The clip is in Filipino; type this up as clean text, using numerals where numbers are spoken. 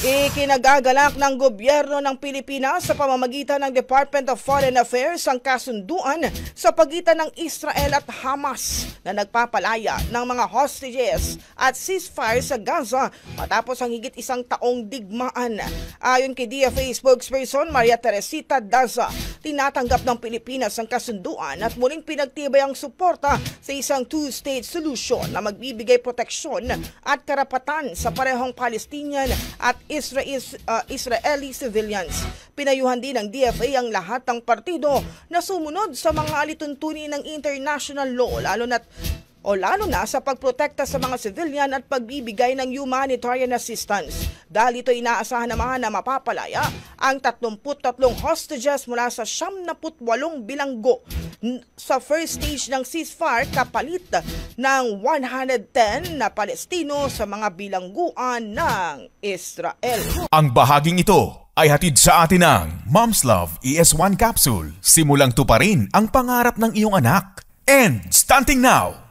Ikinagagalak ng gobyerno ng Pilipinas sa pamamagitan ng Department of Foreign Affairs ang kasunduan sa pagitan ng Israel at Hamas na nagpapalaya ng mga hostages at ceasefire sa Gaza matapos ang higit isang taong digmaan. Ayon kay DFA spokesperson Maria Teresita Daza, tinatanggap ng Pilipinas ang kasunduan at muling pinagtibay ang suporta sa isang two-state solution na magbibigay proteksyon at karapatan sa parehong Palestinian at Israeli civilians. Pinayuhan din ng DFA ang lahat ng partido na sumunod sa mga alituntunin ng international law lalo na sa pagprotekta sa mga civilian at pagbibigay ng humanitarian assistance. Dahil ito inaasahan naman na mapapalaya ang 33 hostages mula sa 78 bilanggo sa first stage ng ceasefire kapalit ng 110 na Palestino sa mga bilangguan ng Israel. Ang bahaging ito ay hatid sa atin ng Mom's Love ES1 Capsule. Simulang tuparin ang pangarap ng iyong anak. And stunting now!